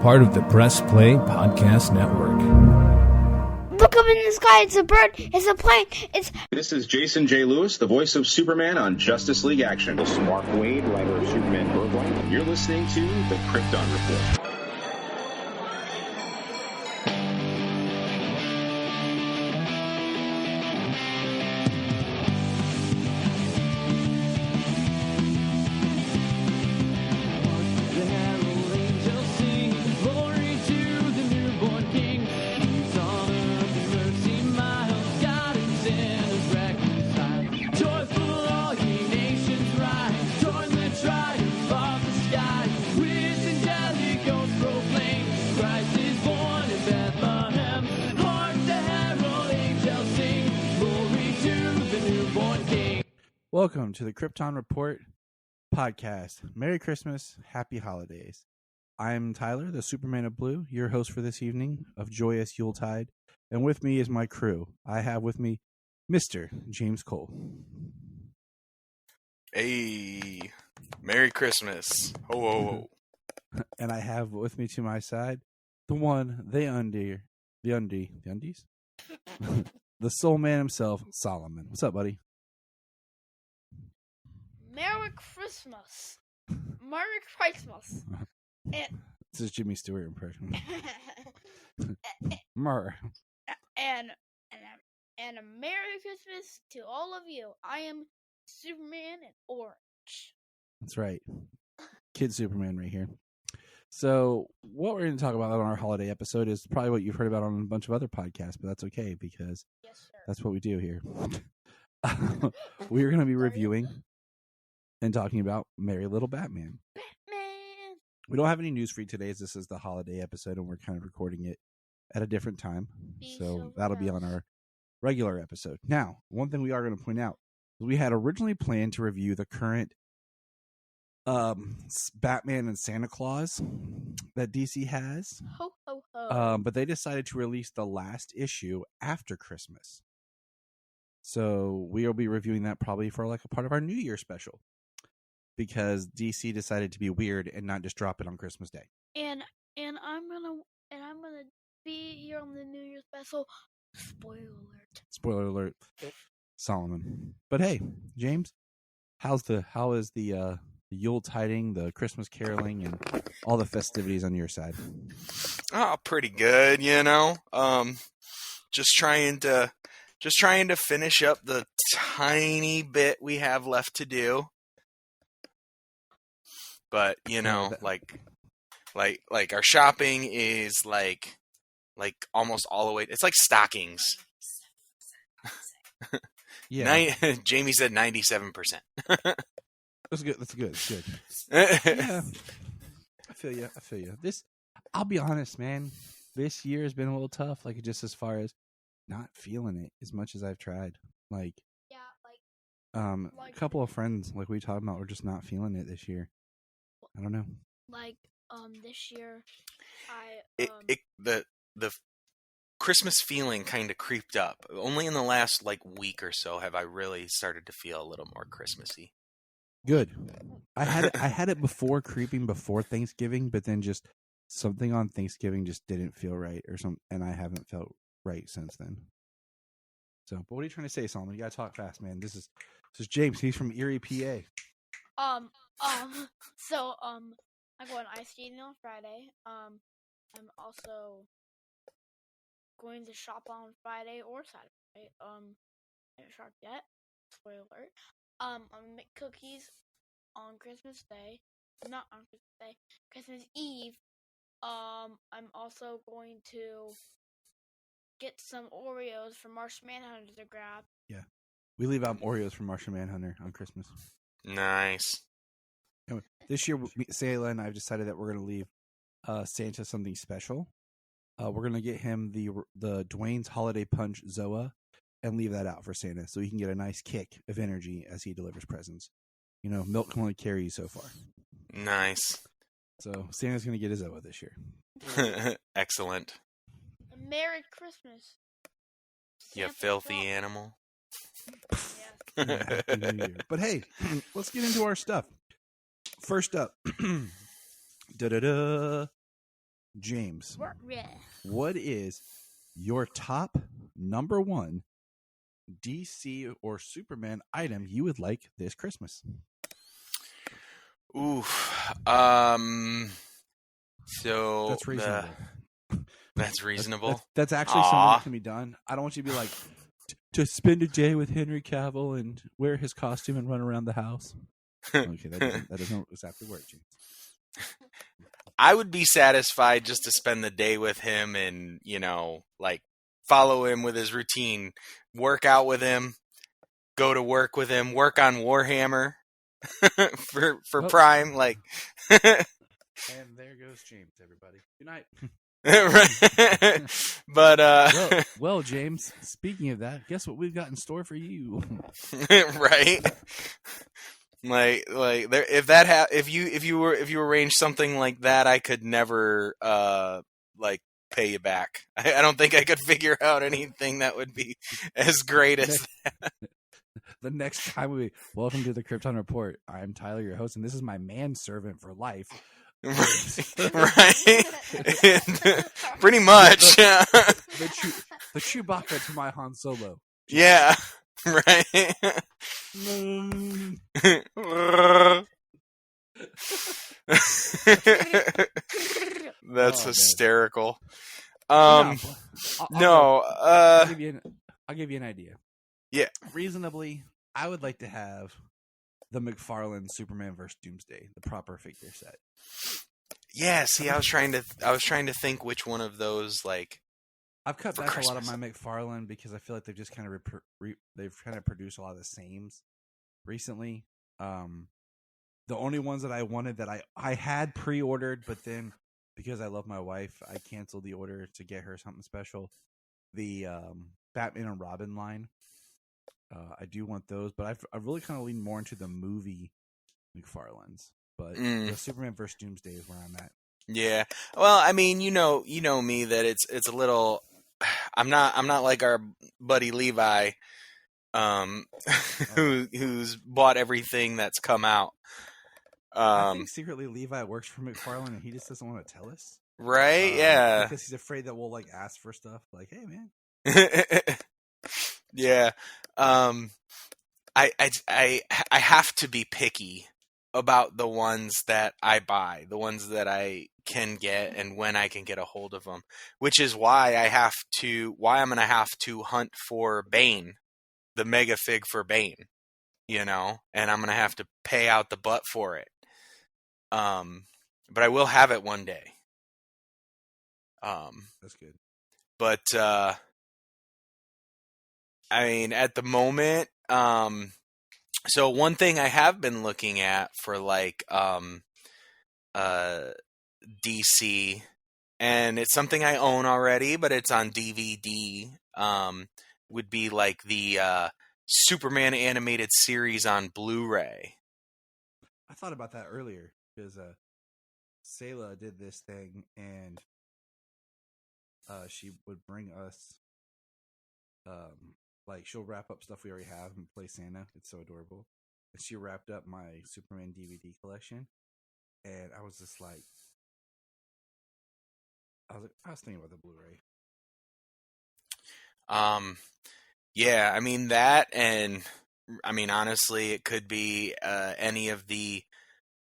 part of the Press Play Podcast Network. Look up in the sky, it's a bird, it's a plane, This is Jason J. Lewis, the voice of Superman on Justice League Action. This is Mark Wade, writer of Superman Birthright. You're listening to the Krypton Report. Welcome to the Krypton Report podcast. Merry Christmas, Happy Holidays. I'm Tyler, the Superman of Blue, your host for this evening of joyous Yuletide, and with me is my crew. I have with me Mr. James Cole. Hey, Merry Christmas. Ho, ho, ho. And I have with me to my side the one, the undies? The soul man himself, Solomon. What's up, buddy? Merry Christmas. Merry Christmas. This is Jimmy Stewart impression. Mer. And a Merry Christmas to all of you. I am Superman in orange. That's right. Kid Superman right here. So what we're going to talk about on our holiday episode is probably what you've heard about on a bunch of other podcasts, but that's okay because that's what we do here. We're going to be reviewing and talking about Merry Little Batman. We don't have any news for you today as this is the holiday episode and we're kind of recording it at a different time. So that'll be on our regular episode. Now, one thing we are going to point out is we had originally planned to review the current Batman and Santa Claus that DC has. Ho, ho, ho. But they decided to release the last issue after Christmas. So we'll be reviewing that probably for like a part of our New Year special. Because DC decided to be weird and not just drop it on Christmas Day. And I'm gonna be here on the New Year's special. Spoiler alert. Spoiler alert. Solomon. But hey, James, how is the Yuletiding, the Christmas caroling, and all the festivities on your side? Oh, pretty good, you know. Just trying to finish up the tiny bit we have left to do. But you know, like our shopping is like almost all the way. It's like stockings. Yeah, Jamie said 97%. That's good. That's good. It's good. Yeah, I feel you. I'll be honest, man. This year has been a little tough. Like just as far as not feeling it as much as I've tried. A couple of friends, like we talked about, were just not feeling it this year. I don't know. This year, the Christmas feeling kind of creeped up. Only in the last week or so have I really started to feel a little more Christmassy. Good. I had it before creeping before Thanksgiving, but then just something on Thanksgiving just didn't feel right or something, and I haven't felt right since then. So, but what are you trying to say, Solomon? You gotta talk fast, man. This is James. He's from Erie, PA. So I'm going ice skating on Friday. I'm also going to shop on Friday or Saturday. I haven't shopped yet. Spoiler alert. I'm gonna make cookies on Christmas Day. Not on Christmas Day. Christmas Eve. I'm also going to get some Oreos for Martian Manhunter to grab. Yeah. We leave out Oreos for Martian Manhunter on Christmas. Nice. This year, Sayla and I have decided that we're going to leave Santa something special. We're going to get him the Dwayne's Holiday Punch Zoa and leave that out for Santa so he can get a nice kick of energy as he delivers presents. You know, milk can only carry you so far. Nice. So Santa's going to get a Zoa this year. Excellent. Merry Christmas. You filthy animal. But hey, let's get into our stuff. First up, James, Yeah. what is your top number one DC or Superman item you would like this Christmas? Oof. So That's reasonable. That's reasonable. That's actually something that can be done. I don't want you to be like to spend a day with Henry Cavill and wear his costume and run around the house. Okay, that doesn't exactly work, James. I would be satisfied just to spend the day with him and, like follow him with his routine, work out with him, go to work with him, work on Warhammer for Prime, like. And there goes James, everybody. Good night. But well, James, speaking of that, guess what we've got in store for you? Right? Like there, if you arrange something like that, I could never pay you back. I don't think I could figure out anything that would be as great as that. The next time welcome to the Krypton Report. I'm Tyler, your host, and this is my manservant for life. Right? Pretty much. The Chewbacca to my Han Solo. Yeah. Right. That's hysterical. I'll give you an idea. Yeah. Reasonably, I would like to have the McFarlane Superman vs. Doomsday, the proper figure set. Yeah, see, I was trying to think which one of those, like, I've cut back a lot of my McFarlane because I feel like they've just kind of they've kind of produced a lot of the sames recently. The only ones that I wanted that I had pre-ordered, but then because I love my wife, I canceled the order to get her something special. The Batman and Robin line. I do want those, but I've really kind of leaned more into the movie McFarlanes. But the Superman vs. Doomsday is where I'm at. Yeah. Well, I mean, you know me that it's a little. I'm not like our buddy Levi, who's bought everything that's come out. I think secretly Levi works for McFarlane and he just doesn't want to tell us. Right? Yeah. Because he's afraid that we'll like ask for stuff. Like, hey, man. Yeah. I have to be picky about the ones that I buy, the ones that I can get and when I can get a hold of them, which is why I'm going to have to hunt for Bane, the mega fig for Bane, and I'm going to have to pay out the butt for it. But I will have it one day. That's good. But, I mean, at the moment, so one thing I have been looking at for like DC, and it's something I own already, but it's on DVD, would be like the Superman animated series on Blu-ray. I thought about that earlier because Sayla did this thing and she would bring us like she'll wrap up stuff we already have and play Santa. It's so adorable. And she wrapped up my Superman DVD collection, and I was just like, I was thinking about the Blu-ray. Yeah, I mean that, and I mean honestly, it could be any of the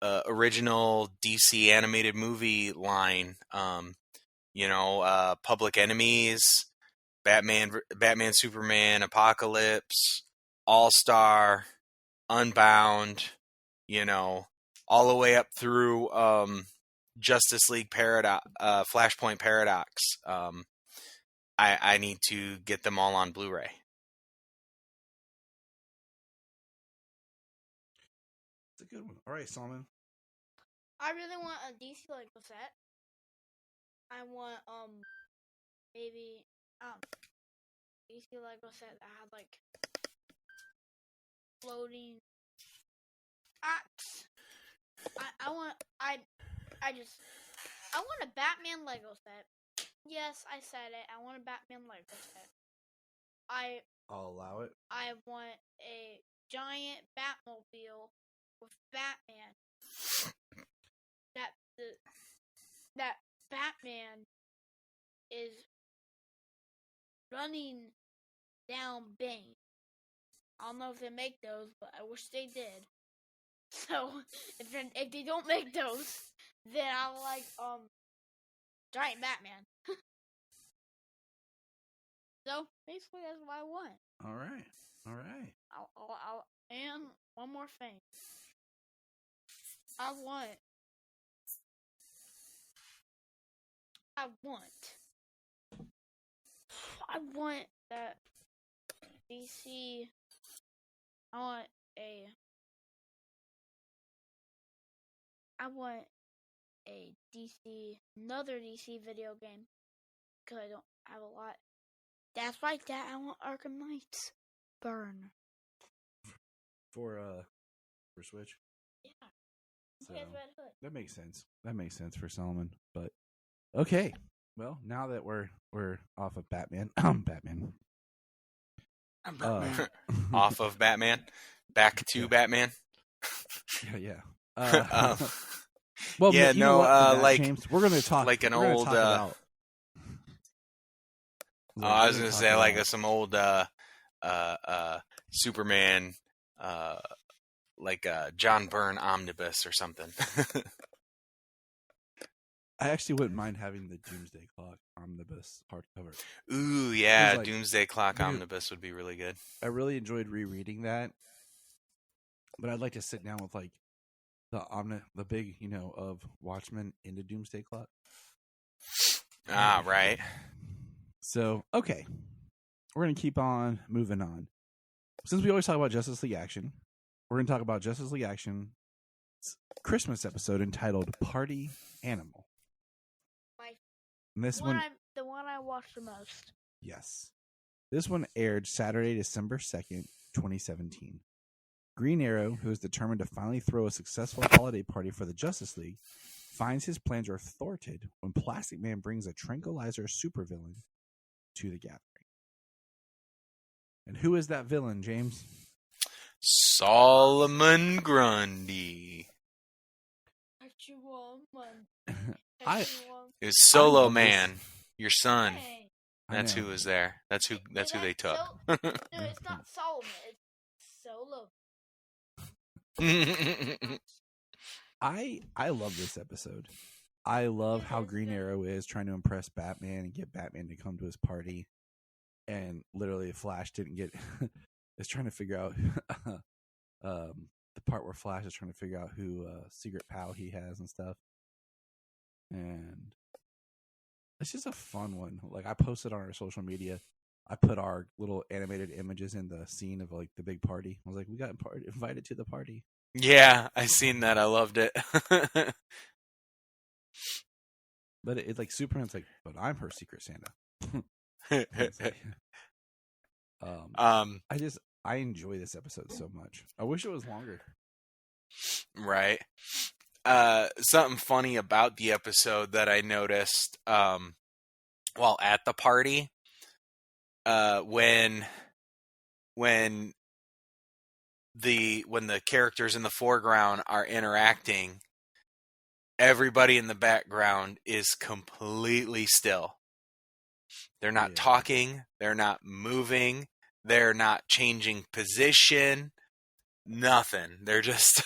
original DC animated movie line. Public Enemies, Batman, Superman, Apocalypse, All-Star, Unbound, all the way up through Justice League Flashpoint Paradox. I need to get them all on Blu-ray. It's a good one. All right, Solomon. I really want a DC Lego set. I want maybe DC Lego set that had like floating axe. I want a Batman Lego set. Yes, I said it. I want a Batman Lego set. I'll allow it. I want a giant Batmobile with Batman. That Batman is running down Bane. I don't know if they make those, but I wish they did. So if they don't make those, then I'll like Giant Batman. So basically, that's what I want. All right. And one more thing. I want that DC. I want another DC video game, because I don't have a lot. That's right, Dad. I want Arkham Knights. Burn. For Switch. Yeah. So, Red Hood. that makes sense. That makes sense for Solomon. But okay. Well, now that we're off of Batman, Batman. I'm Batman. Off of Batman, back to Batman. Yeah. Well, yeah, you know what, like James, we're going to talk like an old. I was going to say like some old Superman, like a John Byrne omnibus or something. I actually wouldn't mind having the Doomsday Clock omnibus hardcover. Ooh, yeah, like, Doomsday Clock omnibus would be really good. I really enjoyed rereading that, but I'd like to sit down with like the big, of Watchmen into Doomsday Clock. Ah, right. So, okay, we're gonna keep on moving on. Since we always talk about Justice League Action, we're gonna talk about Justice League Action's Christmas episode entitled "Party Animal." And this the one I watched the most. Yes. This one aired Saturday, December 2nd, 2017. Green Arrow, who is determined to finally throw a successful holiday party for the Justice League, finds his plans are thwarted when Plastic Man brings a tranquilizer supervillain to the gathering. And who is that villain, James? Solomon Grundy. It's Solo Man, your son. Hey. That's who was there. That's who they took. No, it's not Solomon. It's Solo. I love this episode. I love how Green Arrow is trying to impress Batman and get Batman to come to his party, and literally Flash didn't get. is trying to figure out the part where Flash is trying to figure out who secret pal he has and stuff, and it's just a fun one. Like, I posted on our social media. I put our little animated images in the scene of like the big party. I was like, we got invited to the party. Yeah, I seen that. I loved it. But it's like Superman's like, but I'm her secret Santa. I enjoy this episode so much. I wish it was longer. Right. Something funny about the episode that I noticed while at the party, when the characters in the foreground are interacting, everybody in the background is completely still. They're not talking, they're not moving, they're not changing position, nothing. They're just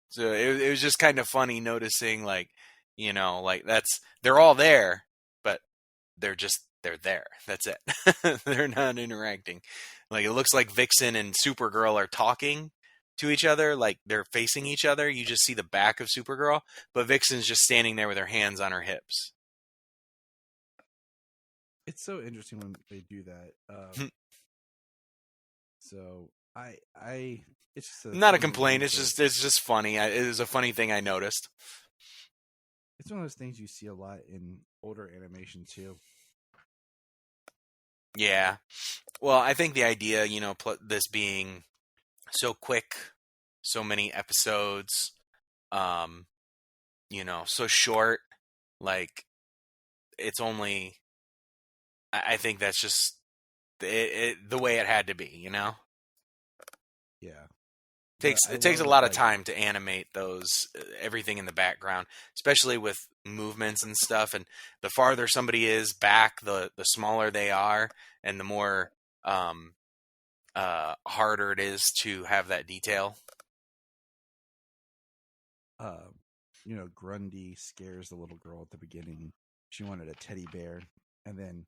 so it was just kind of funny noticing, like, they're all there, but they're there. That's it. They're not interacting. Like, it looks like Vixen and Supergirl are talking to each other, like they're facing each other. You just see the back of Supergirl, but Vixen's just standing there with her hands on her hips. It's so interesting when they do that. So it's just not a complaint. It's just funny. It is a funny thing I noticed. It's one of those things you see a lot in older animation too. Yeah. Well, I think the idea, this being so quick, so many episodes, so short, like, it's only, I think that's just the way it had to be, Yeah. It takes a lot of time to animate those everything in the background, especially with movements and stuff. And the farther somebody is back, the smaller they are, and the more harder it is to have that detail. Grundy scares the little girl at the beginning. She wanted a teddy bear, and then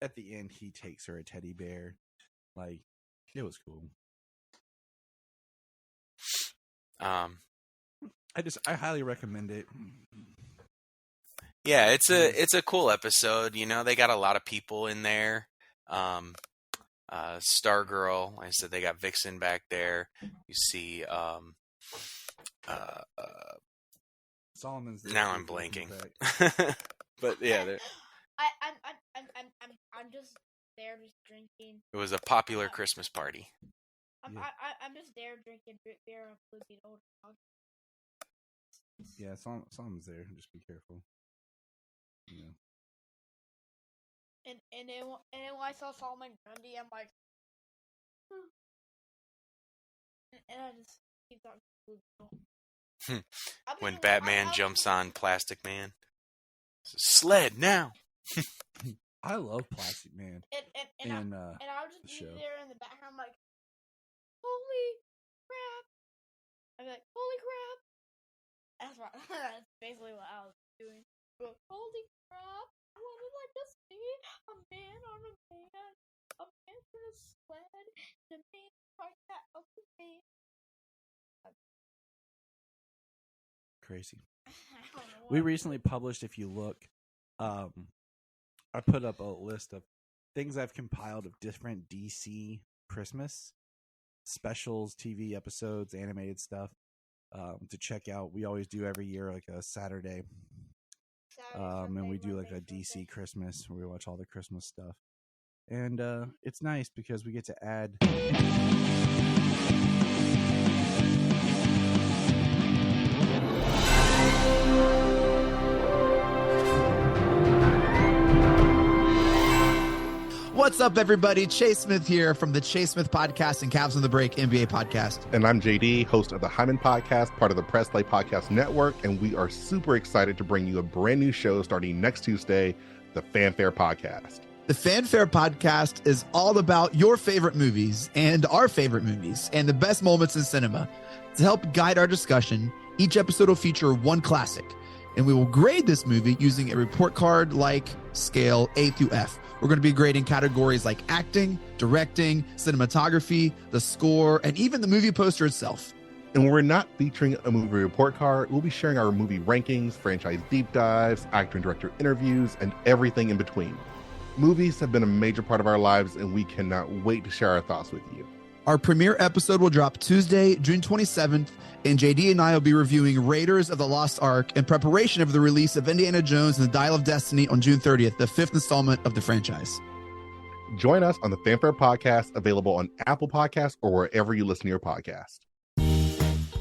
at the end, he takes her a teddy bear. Like, it was cool. I highly recommend it. Yeah, it's a cool episode. They got a lot of people in there. Stargirl, like I said, they got Vixen back there. You see, Solomon's there. Now I'm blanking. But yeah, I'm just there, just drinking. It was a popular Christmas party. I'm just there drinking beer and flipping old dog. Yeah, Solomon's there. Just be careful. Yeah. And then when I saw Solomon Grundy, I'm like, and I just keep talking to When Batman jumps on Plastic Man, sled now. I love Plastic Man. And I would just be there in the background, like, holy crap! I'd be like, holy crap! That's basically what I was doing. But, holy crap! What did I just see? A man on a man in a sled, and a man like that up the man. Crazy. We recently published, if you look, I put up a list of things I've compiled of different DC Christmas specials, TV episodes, animated stuff to check out. We always do every year like a Saturday. And we do like a DC Christmas where we watch all the Christmas stuff. And it's nice because we get to add... What's up, everybody? Chase Smith here from the Chase Smith Podcast and Cavs on the Break NBA Podcast. And I'm JD, host of the Hyman Podcast, part of the Press Play Podcast Network, and we are super excited to bring you a brand new show starting next Tuesday, the Fanfare Podcast. The Fanfare Podcast is all about your favorite movies and our favorite movies and the best moments in cinema. To help guide our discussion, each episode will feature one classic, and we will grade this movie using a report card-like scale A through F. We're going to be grading categories like acting, directing, cinematography, the score, and even the movie poster itself. And when we're not featuring a movie report card, we'll be sharing our movie rankings, franchise deep dives, actor and director interviews, and everything in between. Movies have been a major part of our lives, and we cannot wait to share our thoughts with you. Our premiere episode will drop Tuesday, June 27th, and JD and I will be reviewing Raiders of the Lost Ark in preparation of the release of Indiana Jones and the Dial of Destiny on June 30th, the 5th installment of the franchise. Join us on the Fanfare Podcast, available on Apple Podcasts or wherever you listen to your podcast.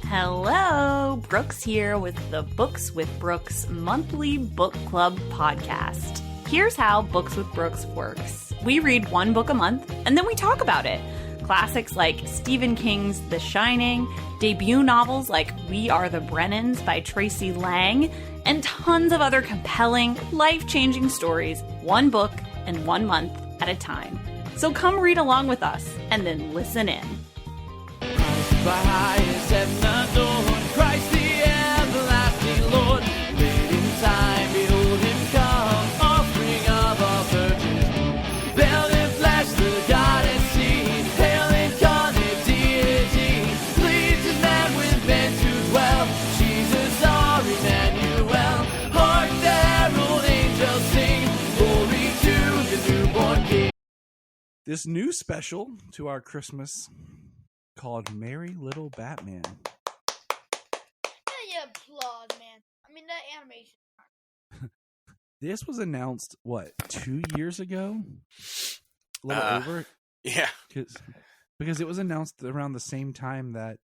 Hello, Brooks here with the Books with Brooks monthly book club podcast. Here's how Books with Brooks works. We read one book a month, and then we talk about it. Classics like Stephen King's The Shining, debut novels like We Are the Brennans by Tracy Lang, and tons of other compelling, life-changing stories, one book and 1 month at a time. So come read along with us, and then listen in. Christ the everlasting Lord, late in time, behold him come, offspring of our virgins womb, veiled in flesh, the God and seed, hail incarnate deity, pleases man with men to dwell, Jesus our Emmanuel, hark the herald angels sing, glory to the newborn King. This new special to our Christmas called Merry Little Batman. Yeah, applause, man. I mean, that animation. This was announced, 2 years ago? A little over? Yeah. Because it was announced around the same time that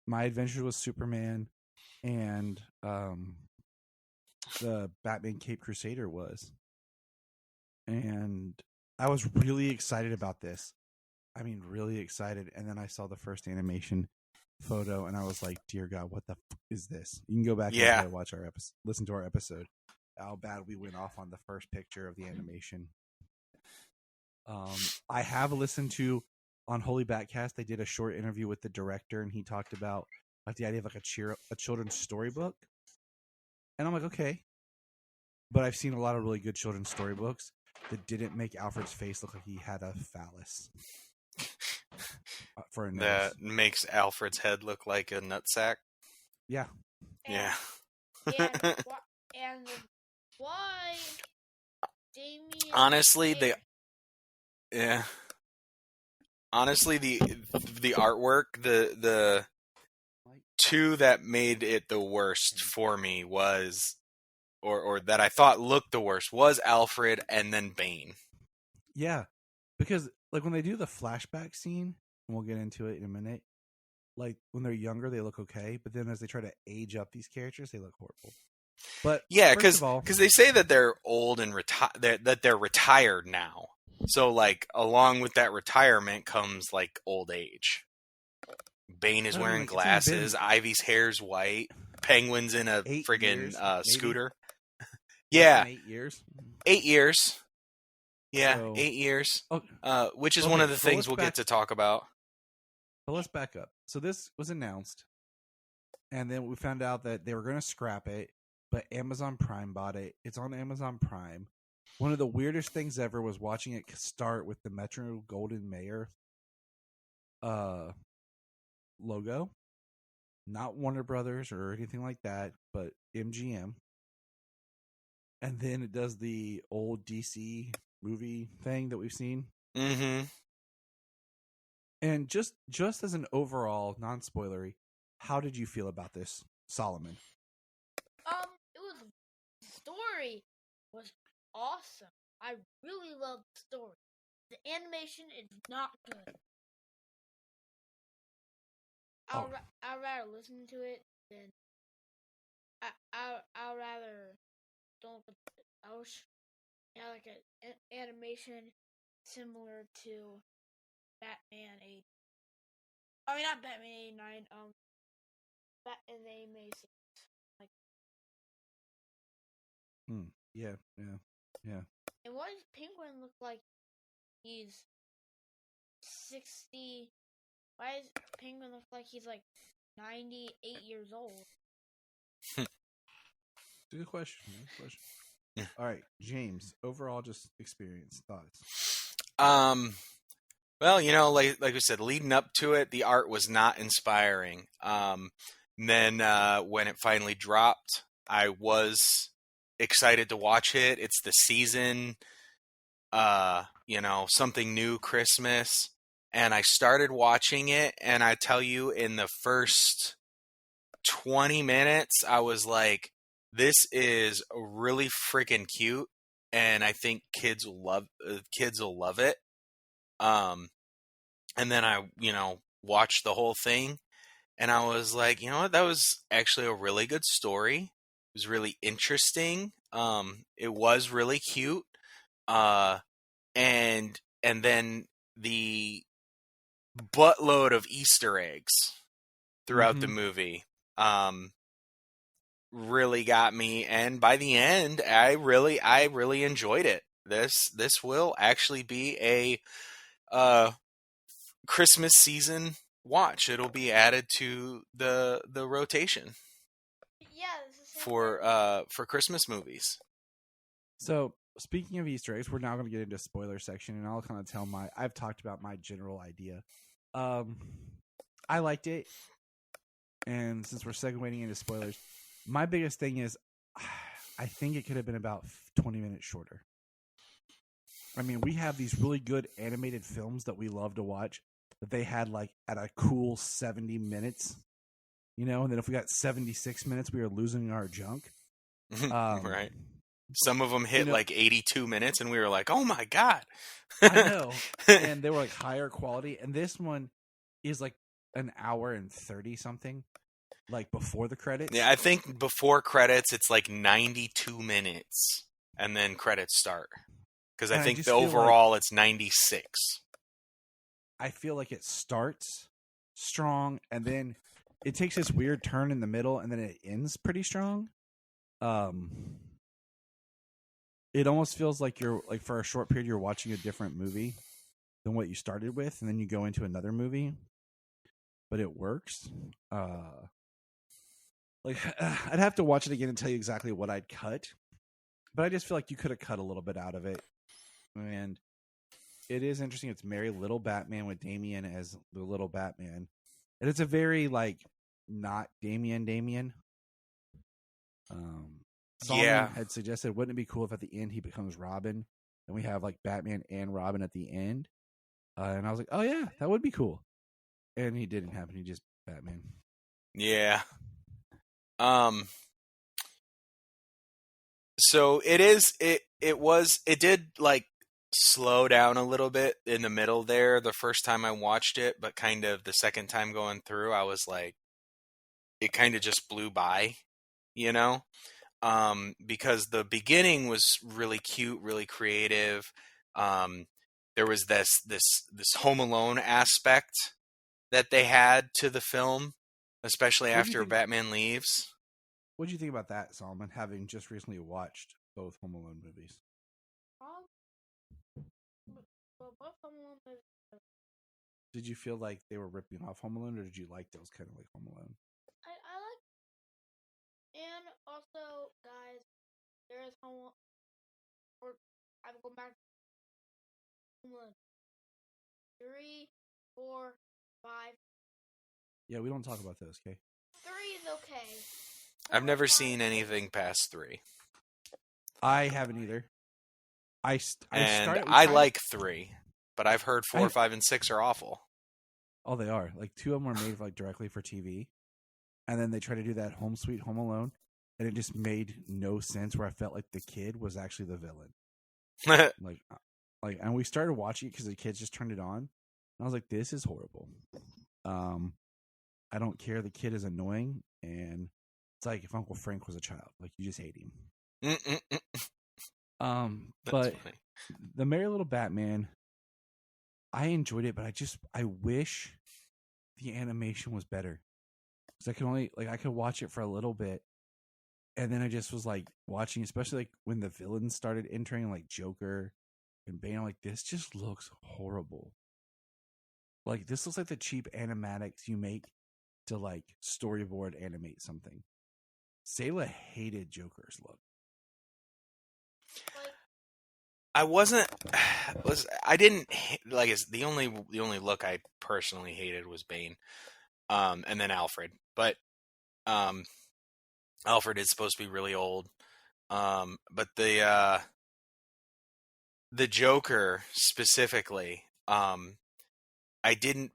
My Adventures with Superman and the Batman Caped Crusader was. And I was really excited about this. really excited. And then I saw the first animation photo, and I was like, "Dear God, what the is this?" You can go back and watch our episode, listen to our episode. How bad we went off on the first picture of the animation. I have listened to on Holy Batcast. They did a short interview with the director, and he talked about like the idea of like a children's storybook. And I'm like, okay, but I've seen a lot of really good children's storybooks that didn't make Alfred's face look like he had a phallus for a nose. That makes Alfred's head look like a nutsack. Yeah. Yeah. And why Damien? Honestly, the artwork, the two that made it the worst for me was, or that I thought looked the worst, was Alfred and then Bane. Yeah, because like when they do the flashback scene, and we'll get into it in a minute, like when they're younger they look okay, but then as they try to age up these characters, they look horrible. But yeah, because they say that they're old and that they're retired now. So like along with that retirement comes like old age. Bane is wearing glasses. Ivy's hair's white. Penguin's in a friggin' scooter. Yeah, 8 years. 8 years. Yeah, So- 8 years. Oh, Which is okay, one of the so things let's we'll back- get to talk about. But let's back up. So this was announced, and then we found out that they were going to scrap it, but Amazon Prime bought it. It's on Amazon Prime. One of the weirdest things ever was watching it start with the Metro Golden Mayer logo. Not Warner Brothers or anything like that, but MGM. And then it does the old DC movie thing that we've seen. Mm-hmm. And just as an overall, non-spoilery, how did you feel about this, Solomon? The story was awesome. I really loved the story. The animation is not good. I'd rather listen to it than I'd rather don't. I wish like an animation similar to Batman 8. I mean, not Batman 89. Batman the Animated Series. Like. Yeah. And why does Penguin look like he's 60? Why does Penguin look like he's like 98 years old? Good question. All right, James. Overall, just experience thoughts. Well, you know, like we said, leading up to it, the art was not inspiring. Then when it finally dropped, I was excited to watch it. It's the season, something new, Christmas. And I started watching it, and I tell you, in the first 20 minutes, I was like, this is really freaking cute, and I think kids will love it. And then I, watched the whole thing, and I was like, you know what, that was actually a really good story. It was really interesting. It was really cute. And then the buttload of Easter eggs throughout the movie really got me, and by the end I really enjoyed it. This will actually be a Christmas season watch. It'll be added to the rotation for Christmas movies. So speaking of Easter eggs, we're now going to get into spoiler section, and I'll kind of tell I've talked about my general idea. I liked it, and since we're segueing into spoilers, my biggest thing is I think it could have been about 20 minutes shorter. I mean, we have these really good animated films that we love to watch that they had like at a cool 70 minutes, and then if we got 76 minutes, we were losing our junk. Right. Some of them hit like 82 minutes, and we were like, oh my God. I know. And they were like higher quality. And this one is like an hour and 30 something, like before the credits. Yeah, I think before credits, it's like 92 minutes, and then credits start. Because I think the overall it's 96. I feel like it starts strong and then it takes this weird turn in the middle and then it ends pretty strong. It almost feels like you're like for a short period you're watching a different movie than what you started with, and then you go into another movie. But it works. Like I'd have to watch it again and tell you exactly what I'd cut. But I just feel like you could have cut a little bit out of it. And it is interesting. It's Merry Little Batman with Damian as the little Batman. And it's a very, like, not Damian. Solomon had suggested, wouldn't it be cool if at the end he becomes Robin? And we have, like, Batman and Robin at the end? And I was like, oh, yeah, that would be cool. And he didn't happen. He just Batman. Yeah. So it did like slow down a little bit in the middle there the first time I watched it, but kind of the second time going through, I was like, it kind of just blew by, you know? Because the beginning was really cute, really creative. There was this Home Alone aspect that they had to the film, especially after Batman leaves. What do you think about that, Solomon, having just recently watched both Home Alone movies? Did you feel like they were ripping off Home Alone, or did you like those kind of like Home Alone? I like, and also, guys, there is Home Alone, or I'm going back to Home Alone 3, 4, 5. Yeah, we don't talk about those, okay? 3 is okay. I've never seen anything past 3. I haven't either. I like 3, but I've heard 4, 5, and 6 are awful. Oh, they are. Like 2 of them were made like directly for TV, and then they try to do that Home Sweet Home Alone, and it just made no sense. Where I felt like the kid was actually the villain. like, and we started watching it because the kids just turned it on, and I was like, "This is horrible." I don't care. The kid is annoying, and it's like if Uncle Frank was a child. Like you just hate him. But funny. The Merry Little Batman, I enjoyed it, but I wish the animation was better. Because I could watch it for a little bit, and then I just was like watching, especially like when the villains started entering, like Joker and Bane. I'm like, this just looks horrible. Like this looks like the cheap animatics you make to like storyboard animate something. Sayla hated Joker's look. I didn't like the only look I personally hated was Bane, and then Alfred. But Alfred is supposed to be really old. But the Joker specifically, I didn't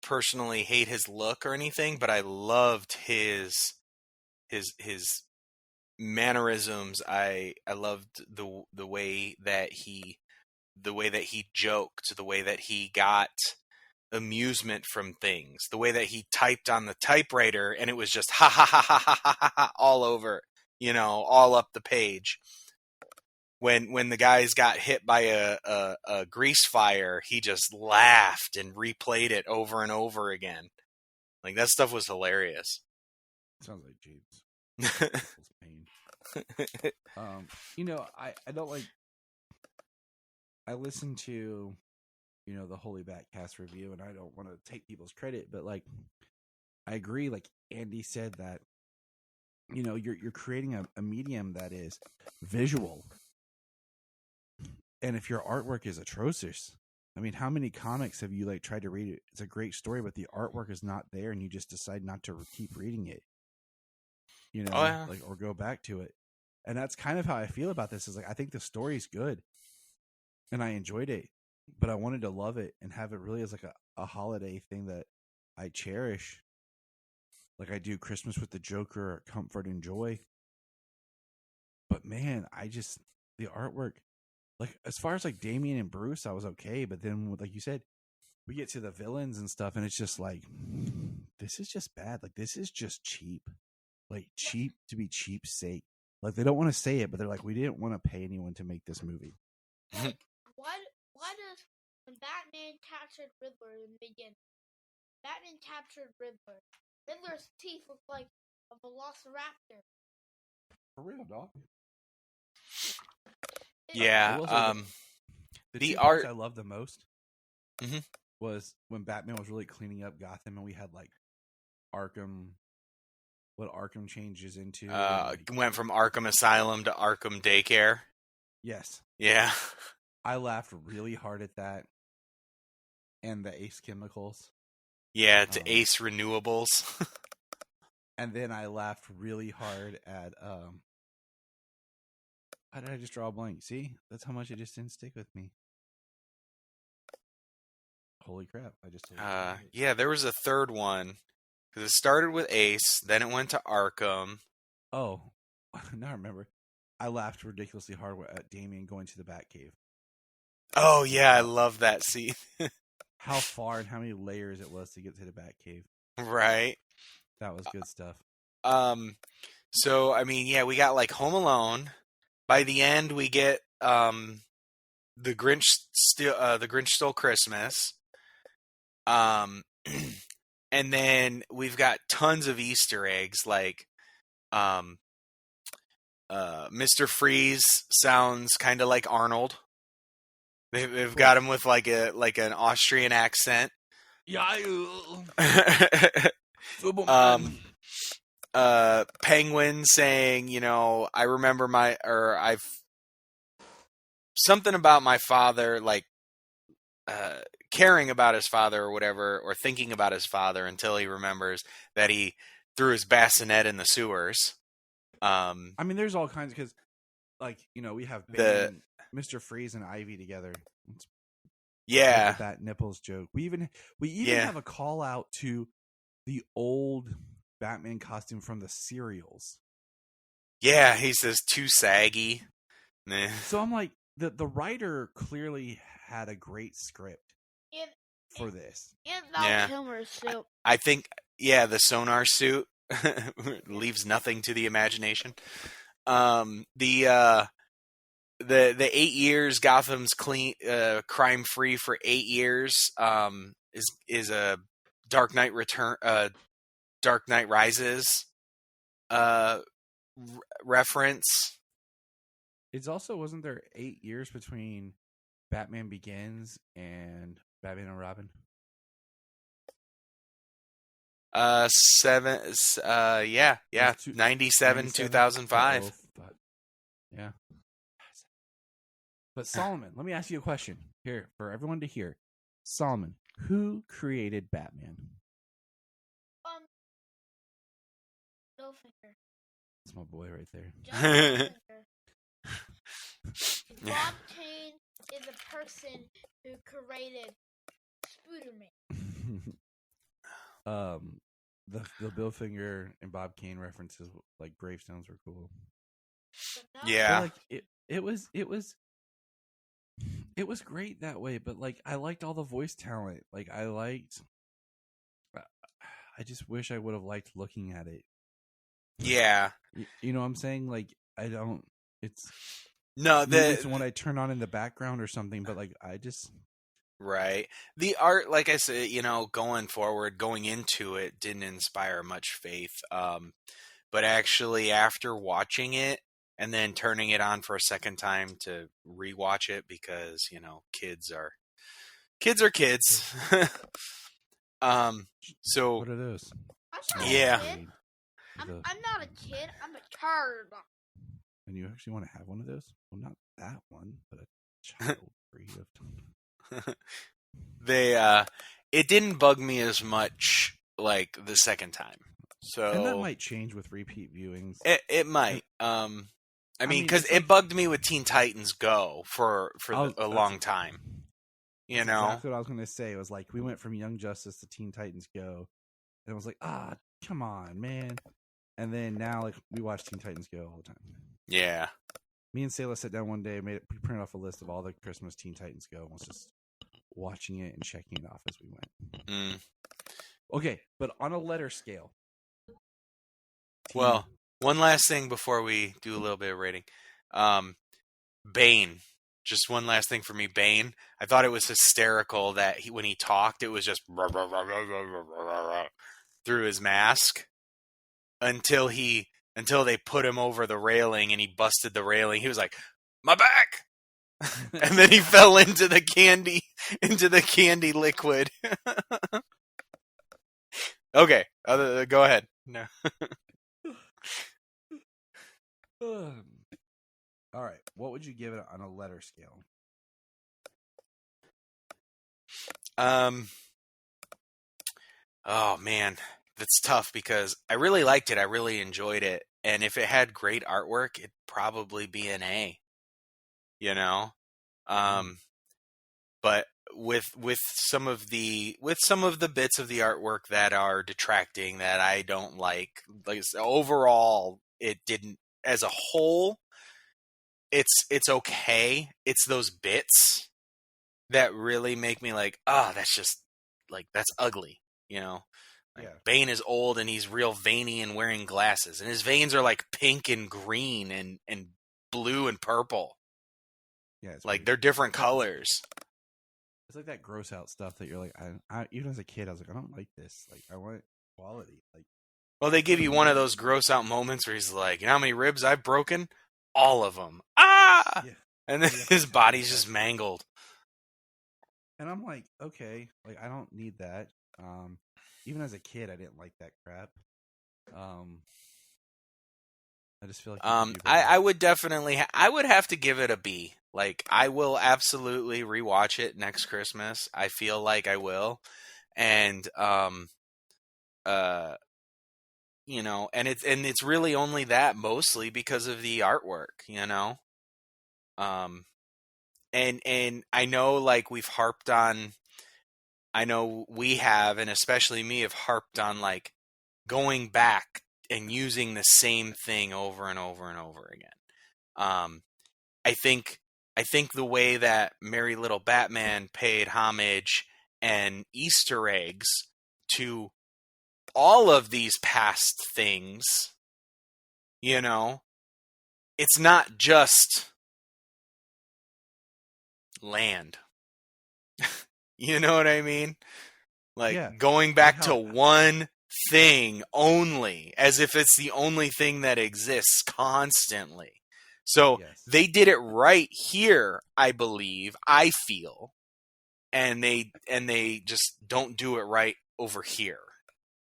personally hate his look or anything, but I loved his mannerisms. I loved the way that he joked, the way that he got amusement from things, the way that he typed on the typewriter and it was just ha ha ha ha ha ha, ha all over, all up the page. When the guys got hit by a grease fire, he just laughed and replayed it over and over again. Like that stuff was hilarious. Sounds like James. Pain. I don't like. I listened to, the Holy Batcast review, and I don't want to take people's credit, but like, I agree. Like Andy said that, you're creating a medium that is visual, and if your artwork is atrocious, I mean, how many comics have you like tried to read it? It's a great story, but the artwork is not there, and you just decide not to keep reading it. Or go back to it. And that's kind of how I feel about this is like, I think the story's good and I enjoyed it, but I wanted to love it and have it really as like a holiday thing that I cherish. Like I do Christmas with the Joker or Comfort and Joy. But man, the artwork, like as far as like Damian and Bruce, I was okay. But then like you said, we get to the villains and stuff and it's just like, this is just bad. Like this is just cheap. Like cheap to be cheap's sake. Like they don't want to say it, but they're like, we didn't want to pay anyone to make this movie. Why does when Batman captured Riddler in the beginning. Batman captured Riddler. Riddler's teeth look like a velociraptor. For real, dog. Yeah. The The two parts art I loved the most Mhm. was when Batman was really cleaning up Gotham, and we had like Arkham. What Arkham changes into? went from Arkham Asylum to Arkham Daycare. Yes, Yeah. I laughed really hard at that, and the Ace Chemicals, Yeah, to Ace Renewables. and then I laughed really hard at Why did I just draw a blank? See, that's how much it just didn't stick with me. Holy crap! I just Yeah, there was a third one. Because it started with Ace, then it went to Arkham. Oh, now I remember. I laughed ridiculously hard at Damian going to the Batcave. Oh, yeah, I love that scene. How far and how many layers it was to get to the Batcave. Right. That was good stuff. So, I mean, yeah, we got like Home Alone. By the end, we get the Grinch Stole Christmas. And then we've got tons of Easter eggs, like Mr. Freeze sounds kind of like Arnold. They've got him with like an Austrian accent. Yeah. Penguin saying, I remember I've something about my father, like caring about his father or whatever, or thinking about his father until he remembers that he threw his bassinet in the sewers. I mean, there's all kinds, because, like, we have Mr. Freeze and Ivy together. Yeah, that nipples joke. We even Yeah. have a call out to the old Batman costume from the serials. Yeah, he says too saggy. Nah. So I'm like, the writer clearly had a great script for this. And Val Kilmer's suit. I think, the sonar suit leaves nothing to the imagination. The 8 years Gotham's clean, crime free for 8 years is a Dark Knight Dark Knight Rises reference. It's also, wasn't there 8 years between Batman Begins and Batman and Robin? 97, 2005. Yeah. But Solomon, let me ask you a question here for everyone to hear. Solomon, who created Batman? Littlefinger. That's my boy right there. Bob Kane is a person who created Spooderman. The Bill Finger and Bob Kane references, like gravestones, were cool. Yeah, but, like, it was great that way. But like, I liked all the voice talent. Like, I just wish I would have liked looking at it. Yeah, you know what I'm saying? Like, I don't. It's it's when I turn on in the background or something. But like, I just. Right. The art, like I said, going into it didn't inspire much faith. But actually after watching it and then turning it on for a second time to rewatch it, because, kids are kids. So what are those? Yeah. I'm not a kid. I'm a child. And you actually want to have one of those? Well, not that one, but a child breed of. It didn't bug me as much like the second time. So and that might change with repeat viewings. It might. I mean, because it bugged me with Teen Titans Go for a long time. That's exactly what I was going to say. It was like we went from Young Justice to Teen Titans Go, and it was like, come on, man. And then now, like, we watch Teen Titans Go all the time. Yeah. Me and Sayla sat down one day, printed off a list of all the Christmas Teen Titans Go, and was just watching it and checking it off as we went. Okay, but on a letter scale. Well, one last thing before we do a little bit of rating. Bane, just one last thing for me, Bane. I thought it was hysterical that when he talked, it was just through his mask until they put him over the railing and he busted the railing. He was like, "My back!" And then he fell into the candy liquid. Okay, go ahead. No. All right, what would you give it on a letter scale? Oh man, that's tough because I really liked it. I really enjoyed it, and if it had great artwork, it'd probably be an A. You know, but with some of the bits of the artwork that are detracting that I don't like overall, it didn't. As a whole, it's okay. It's those bits that really make me like, that's just like, that's ugly, you know? Like, yeah. Bane is old and he's real veiny and wearing glasses, and his veins are like pink and green and blue and purple. Yeah, it's like weird. they're different colors. It's like that gross out stuff that you're like, I even as a kid, I was like, I don't like this. Like, I want quality. Like, well, they give you one of those gross out moments where he's like, you know how many ribs I've broken? All of them. Ah! Yeah. And then his body's just mangled. And I'm like, okay, like I don't need that. Even as a kid, I didn't like that crap. I just feel like I would definitely I would have to give it a B. Like, I will absolutely rewatch it next Christmas. I feel like I will. And you know, and it's really only that, mostly because of the artwork, you know. And I know, like, we've harped on, I know we have, and especially me, have harped on, like, going back and using the same thing over and over and over again. I think the way that Merry Little Batman paid homage and Easter eggs to all of these past things, you know, it's not just land. You know what I mean? Like, going back to one thing only, as if it's the only thing that exists constantly. So they did it right here, I believe, I feel, and they just don't do it right over here.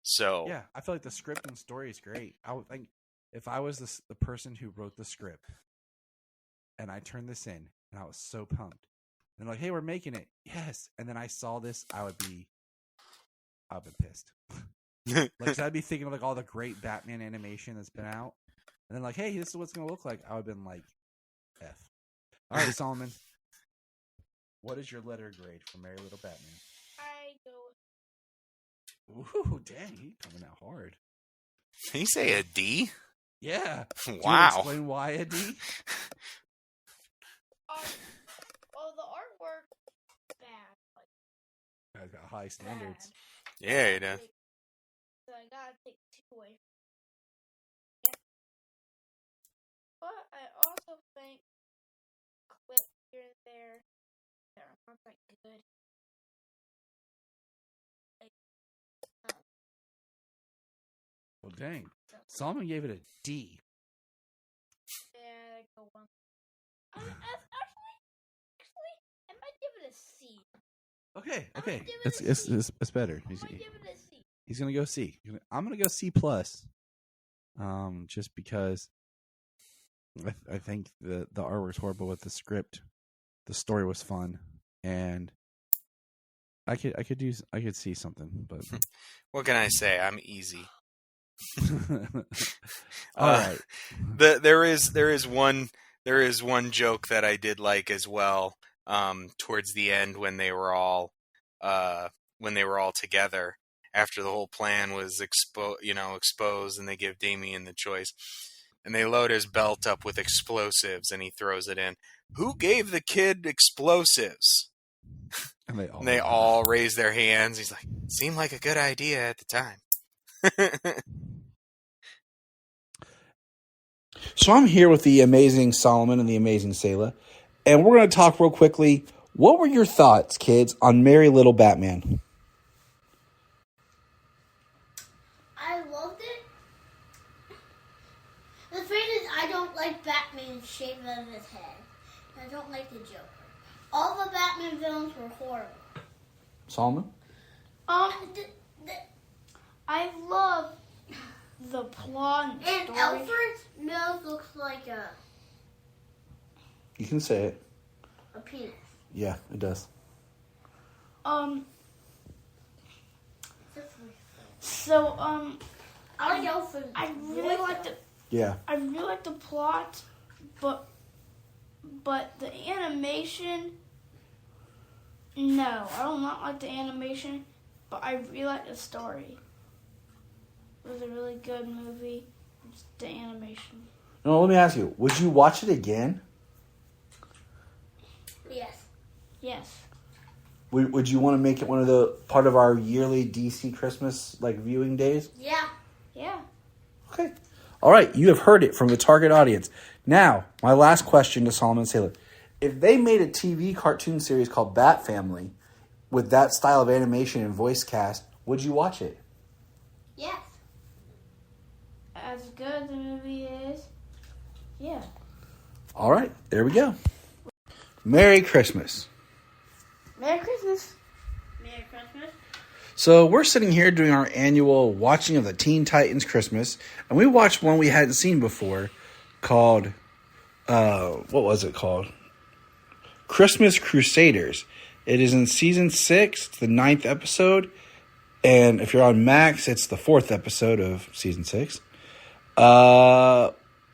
So yeah, I feel like the script and story is great. I would think if I was the person who wrote the script and I turned this in and I was so pumped, and like, hey, we're making it, yes, and then I saw this, I'd be pissed. Like, 'cause I'd be thinking of like all the great Batman animation that's been out, and then like, hey, this is what it's gonna look like. I would have been like, F. All right, Solomon, what is your letter grade for Merry Little Batman? I go. Ooh, dang, he's coming out hard. Can you say a D? Yeah. Wow. Do you explain why a D? Well, the artwork bad. Like, I've got high standards. Bad. Yeah, you do. So I gotta take 2 away. Yeah. But I also think clips here and there that are not that good. Well, dang. Solomon gave it a D. Yeah, go 1. Actually, I might give it a C. Okay. It's better. I might give it a C. He's gonna go C. I'm gonna go C plus. Just because I think the artwork's horrible with the script. The story was fun, and I could see something, but what can I say? I'm easy. All right. There is one joke that I did like as well. Towards the end when they were all together after the whole plan was exposed, and they give Damian the choice, and they load his belt up with explosives, and he throws it in. Who gave the kid explosives? And they all raise their hands. He's like, seemed like a good idea at the time. So I'm here with the amazing Solomon and the amazing Selah, and we're going to talk real quickly. What were your thoughts, kids, on Merry Little Batman? I loved it. The thing is, I don't like Batman's shape of his head. I don't like the Joker. All the Batman villains were horrible. Solomon? I love the plot and story. Alfred's nose looks like You can say it. a penis. Yeah, it does. So, I like Alfred. I really like the. Yeah. I really like the plot, but the animation. No, I do not like the animation, but I really like the story. It was a really good movie. It's the animation. No, let me ask you. Would you watch it again? Yes. Yes. Would you want to make it one of the part of our yearly DC Christmas viewing days? Yeah. Yeah. Okay. All right. You have heard it from the target audience. Now, my last question to Solomon Sailor. If they made a TV cartoon series called Bat Family with that style of animation and voice cast, would you watch it? Yes. As good as the movie is, yeah. All right. There we go. Merry Christmas. Merry Christmas. Merry Christmas. So we're sitting here doing our annual watching of the Teen Titans Christmas, and we watched one we hadn't seen before called, what was it called? Christmas Crusaders. It is in season 6, it's the 9th episode, and if you're on Max, it's the 4th episode of season 6.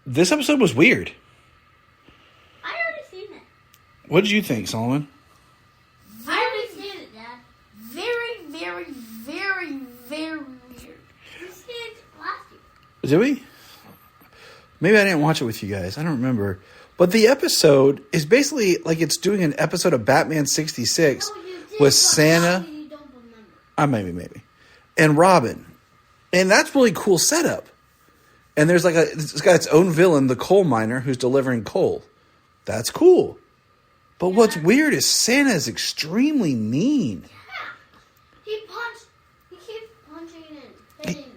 This episode was weird. I already seen it. What did you think, Solomon? I already seen it, Dad. Very, very, very, very weird. We seen it last year. Did we? Maybe I didn't watch it with you guys. I don't remember. But the episode is basically like it's doing an episode of Batman 66 with Santa. You don't remember. Maybe. And Robin. And that's really cool setup. And there's it's got its own villain, the coal miner, who's delivering coal. That's cool. But what's weird is Santa is extremely mean. He keeps punching and hitting.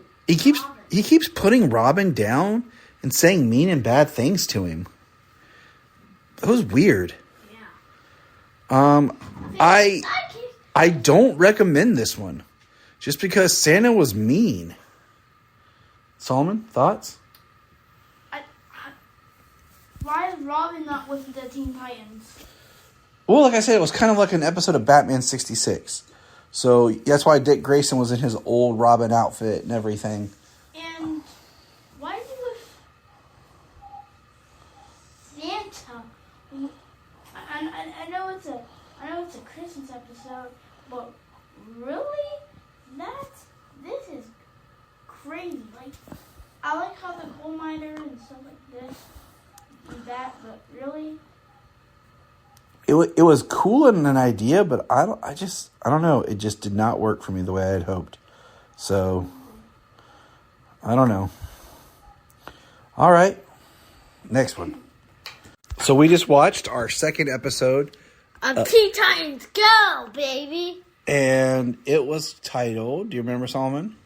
He keeps putting Robin down and saying mean and bad things to him. That was weird. Yeah. I don't recommend this one. Just because Santa was mean. Solomon, thoughts? Why is Robin not with the Teen Titans? Well, like I said, it was kind of like an episode of Batman 66. So that's why Dick Grayson was in his old Robin outfit and everything. And why is he with Santa? I know it's a Christmas episode, but really, this is crazy. Like, I like how the coal miner and stuff like this do that, but really. It was cool in an idea, but I don't know. It just did not work for me the way I had hoped. So, I don't know. All right. Next one. So we just watched our second episode of Teen Titans Go, baby. And it was titled, do you remember, Solomon?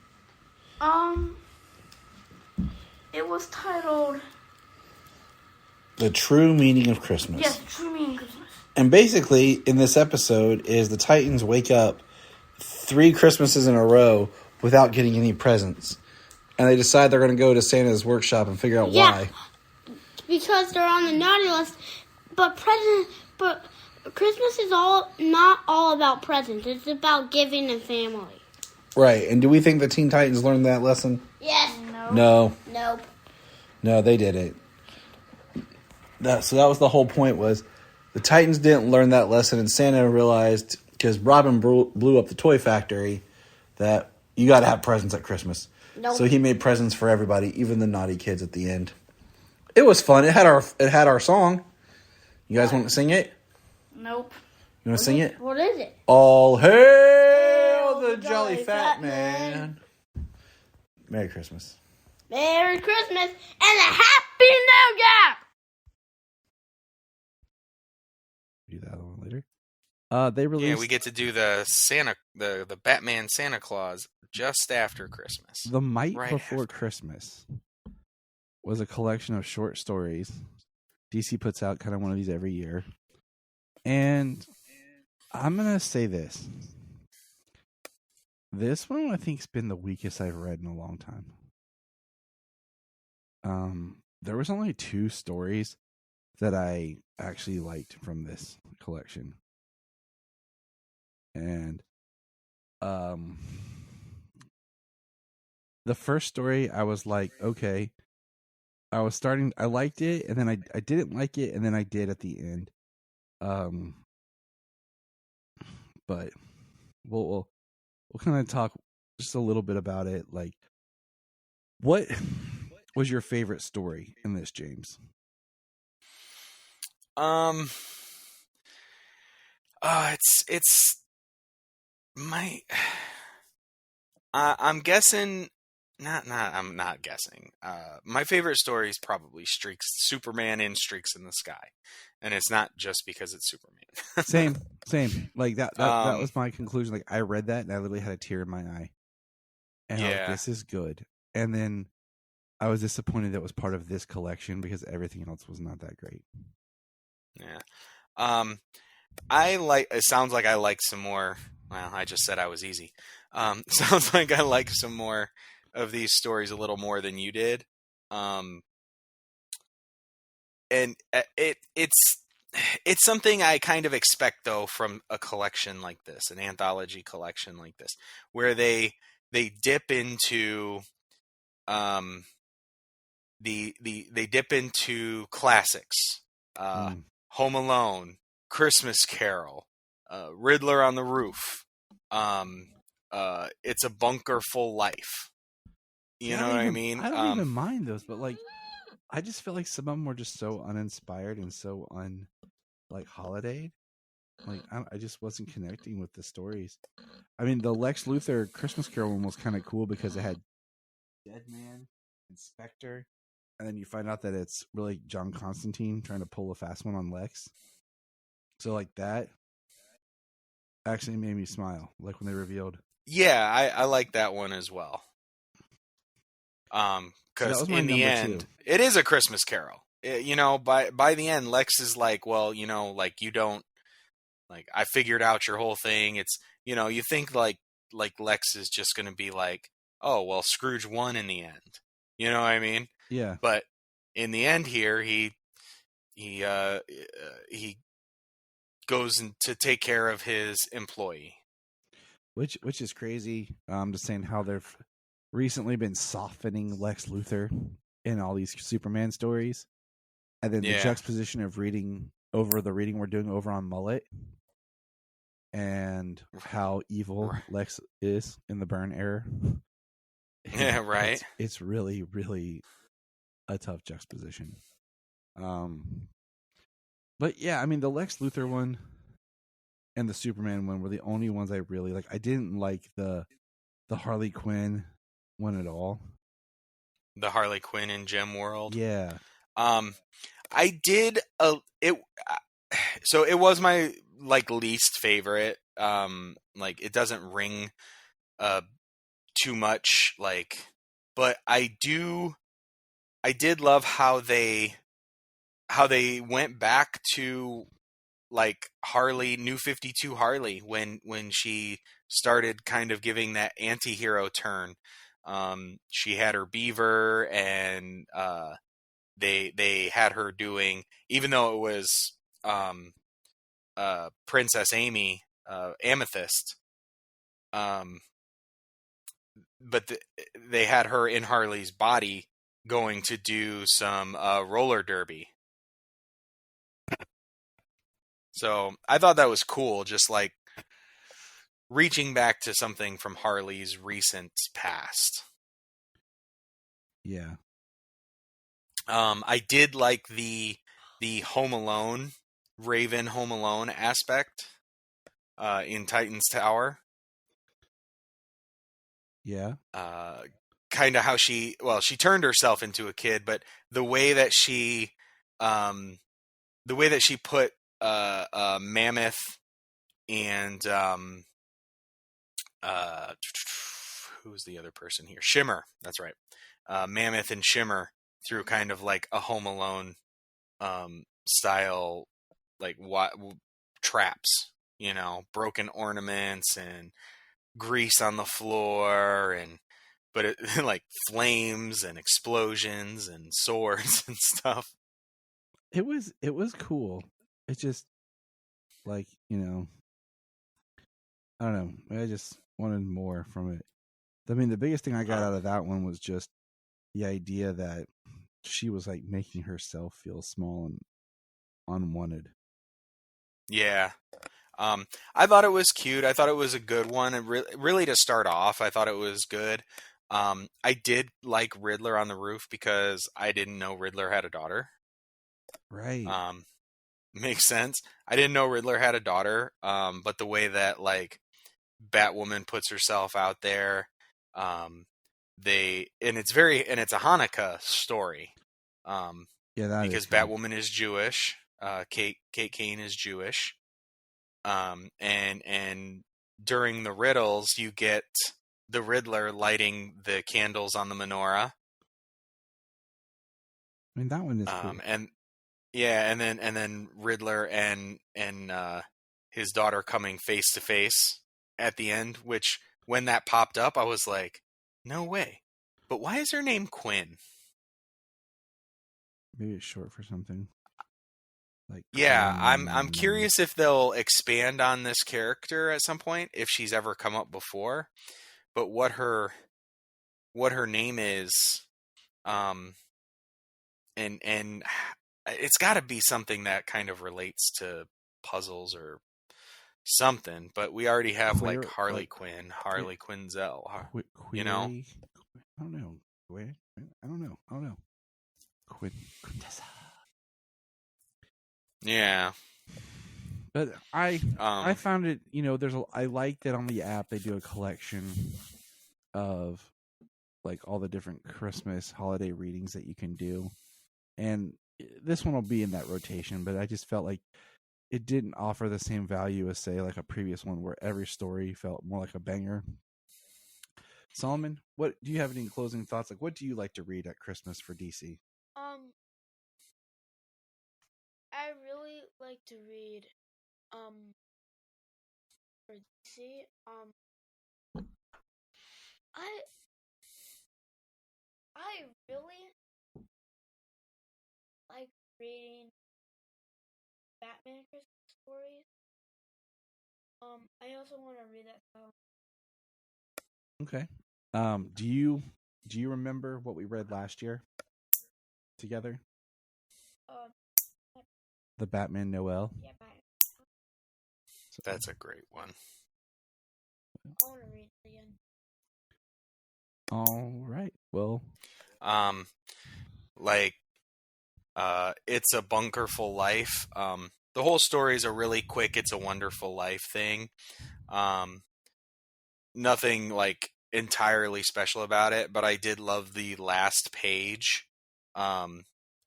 It was titled The True Meaning of Christmas. Yes, True Meaning of Christmas. And basically, in this episode, is the Titans wake up 3 Christmases in a row without getting any presents. And they decide they're going to go to Santa's workshop and figure out why. Because they're on the naughty list. But Christmas is not all about presents. It's about giving and family. Right. And do we think the Teen Titans learned that lesson? Yes. No. Nope. No, they didn't. So that was the whole point, was the Titans didn't learn that lesson, and Santa realized, because Robin blew up the toy factory, that you got to have presents at Christmas. Nope. So he made presents for everybody, even the naughty kids at the end. It was fun. It had our song. You guys want to sing it? Nope. You want to sing it? What is it? All hail the jolly fat man. Merry Christmas. Merry Christmas and a Happy New Year! We do that one later. They released. Yeah, we get to do the Batman Santa Claus just after Christmas. The Might Right Before after. Christmas was a collection of short stories. DC puts out kind of one of these every year. And I'm going to say this. This one, I think, has been the weakest I've read in a long time. There was only 2 stories that I actually liked from this collection. And the first story, I was like, okay. I liked it, and then I didn't like it, and then I did at the end. But we'll kind of talk just a little bit about it. Like, what was your favorite story in this, James? It's my. I'm guessing. I'm not guessing. My favorite story is probably Superman in Streaks in the Sky, and it's not just because it's Superman. Same. Like that was my conclusion. Like, I read that and I literally had a tear in my eye, and I was like, this is good. And then I was disappointed that it was part of this collection because everything else was not that great. Yeah. It sounds like I like some more. Well, I just said I was easy. Sounds like I like some more of these stories a little more than you did. And it's something I kind of expect, though, from a collection like this, an anthology collection like this, where they dip into they dip into classics. Home Alone, Christmas Carol, Riddler on the Roof, It's a Bunker Full Life. You know what I mean? I don't even mind those, but like, I just feel like some of them were just so uninspired and so holiday. Like, I just wasn't connecting with the stories. I mean, the Lex Luthor Christmas Carol one was kind of cool because it had Deadman and Spectre, and then you find out that it's really John Constantine trying to pull a fast one on Lex. So like that actually made me smile, like when they revealed. Yeah, I like that one as well. Because in the end, it is a Christmas Carol. By the end, Lex is like, well, like you don't, like, I figured out your whole thing. It's, you think like Lex is just going to be like, oh, well, Scrooge won in the end. You know what I mean? Yeah. But in the end here, he goes to take care of his employee. Which is crazy. I'm just saying how they've recently been softening Lex Luthor in all these Superman stories. And then the juxtaposition of reading we're doing over on Mullet and how evil Lex is in the Byrne era. Yeah, right. It's really, really a tough juxtaposition. But yeah, I mean, the Lex Luthor one and the Superman one were the only ones I really like. I didn't like the Harley Quinn one at all. The Harley Quinn in Gem World. Yeah. I did so it was my least favorite. It doesn't ring too much, but I did love how they went back to Harley, New 52 Harley, when she started kind of giving that anti-hero turn. She had her beaver, and they had her doing, even though it was Princess Amy, Amethyst, but they had her in Harley's body going to do some roller derby. So I thought that was cool, just like reaching back to something from Harley's recent past. Yeah. I did like the Home Alone, Raven Home Alone aspect in Titan's Tower. Yeah. Kind of how she turned herself into a kid, but the way that she put Mammoth and who's the other person here? Shimmer. That's right. Mammoth and Shimmer through kind of like a Home Alone style, like traps, broken ornaments and grease on the floor, but it like flames and explosions and swords and stuff. It was cool. It just like, I don't know. I just wanted more from it. I mean, the biggest thing I got out of that one was just the idea that she was like making herself feel small and unwanted. Yeah. I thought it was cute. I thought it was a good one. And really to start off, I thought it was good. I did like Riddler on the Roof because I didn't know Riddler had a daughter. Right. Makes sense. I didn't know Riddler had a daughter. But the way that like Batwoman puts herself out there, it's a Hanukkah story. Yeah, because Batwoman is Jewish. Kate Kane is Jewish. And during the riddles, you get the Riddler lighting the candles on the menorah. I mean, that one is cool. And then Riddler and his daughter coming face to face at the end, which when that popped up, I was like, no way. But why is her name Quinn? Maybe it's short for something. Like, yeah, I'm curious if they'll expand on this character at some point, if she's ever come up before. But what her name is, and it's got to be something that kind of relates to puzzles or something. But we already have like Harley Quinn, Harley Quinzel, I don't know. I don't know. Quintessa. Yeah. But I found it, I like that on the app they do a collection of like all the different Christmas holiday readings that you can do. And this one will be in that rotation, but I just felt like it didn't offer the same value as, say, like a previous one where every story felt more like a banger. Solomon, what do you have any closing thoughts? Like, what do you like to read at Christmas for DC? I really like to read for DC. I really like reading Batman Christmas stories. I also want to read that song. Okay. Do you remember what we read last year together? The Batman Noel. Yeah, that's a great one. I want to read it again. All right. Well, It's a Bunkerful Life. The whole story is a really quick It's a Wonderful Life thing. Nothing like entirely special about it, but I did love the last page.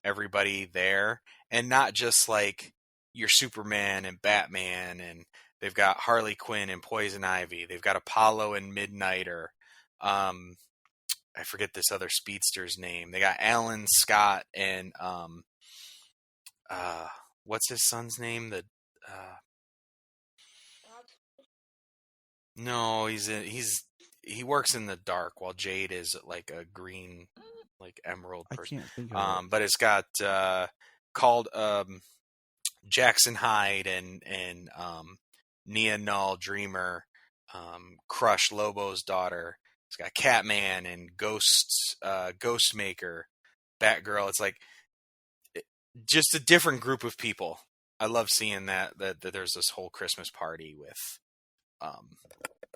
Everybody there, and not just like your Superman and Batman, and they've got Harley Quinn and Poison Ivy. They've got Apollo and Midnighter. I forget this other speedster's name. They got Alan Scott and what's his son's name? No, he works in the dark while Jade is like a green, like emerald person. I can't think of it. But it's got called Jackson Hyde and Nia Null, Dreamer, Crush, Lobo's daughter. It's got Catman and Ghostmaker, Batgirl. It's like just a different group of people. I love seeing that there's this whole Christmas party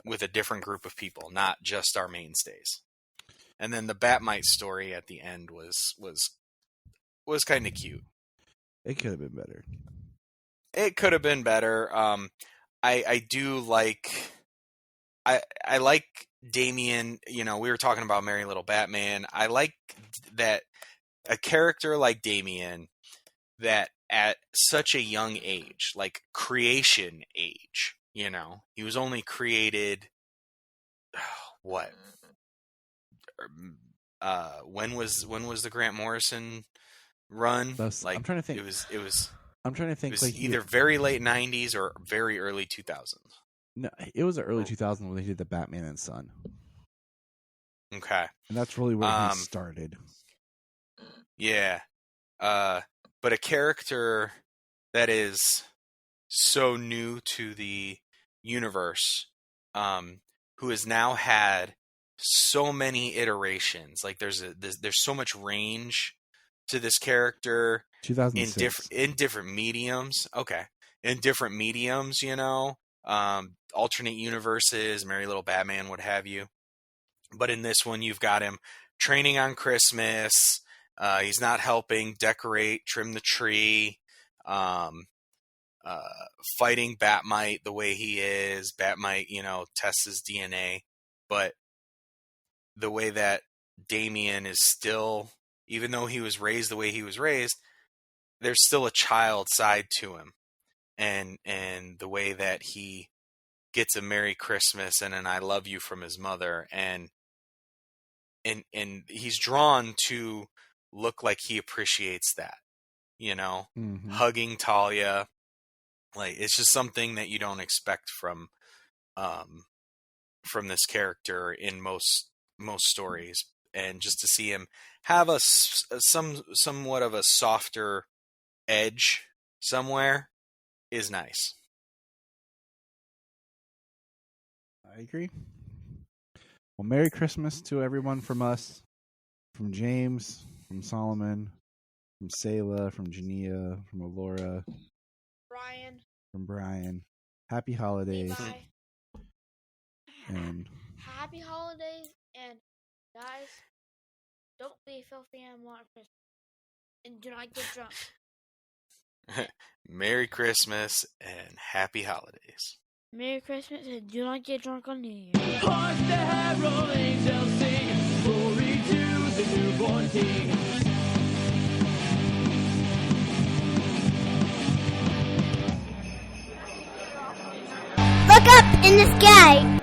with a different group of people, not just our mainstays. And then the Batmite story at the end was kind of cute. It could have been better. It could have been better. I do like I like Damian. We were talking about Merry Little Batman. I like that a character like Damian that at such a young age, like creation age. You know, he was only created. What? When was the Grant Morrison run? I'm trying to think. It was. I'm trying to think. It was either very late 90s or very early 2000s. No, it was the early 2000s when they did the Batman and Son. Okay, and that's really where he started. Yeah, but a character that is so new to the universe, who has now had so many iterations. Like there's so much range to this character 2006. in different mediums. Okay, in different mediums, you know, alternate universes, Merry Little Batman, what have you. But in this one, you've got him training on Christmas. He's not helping decorate, trim the tree. Fighting Batmite the way he is. Batmite, you know, tests his DNA. But the way that Damian is still, even though he was raised the way he was raised, there's still a child side to him. And the way that he gets a Merry Christmas and an I love you from his mother. And he's drawn to look like he appreciates that, you know, hugging Talia. Like, it's just something that you don't expect from this character in most stories. And just to see him have somewhat of a softer edge somewhere is nice. I agree. Well, Merry Christmas to everyone from us, from James, from Solomon, from Selah, from Jania, from Alora, from Brian. Happy holidays. And happy holidays, and guys, don't be filthy animal on Christmas, and do not get drunk. Merry Christmas and happy holidays. Merry Christmas and do not get drunk on New Year. Hark the herald angels sing, glory to the newborn King. Look up in the sky.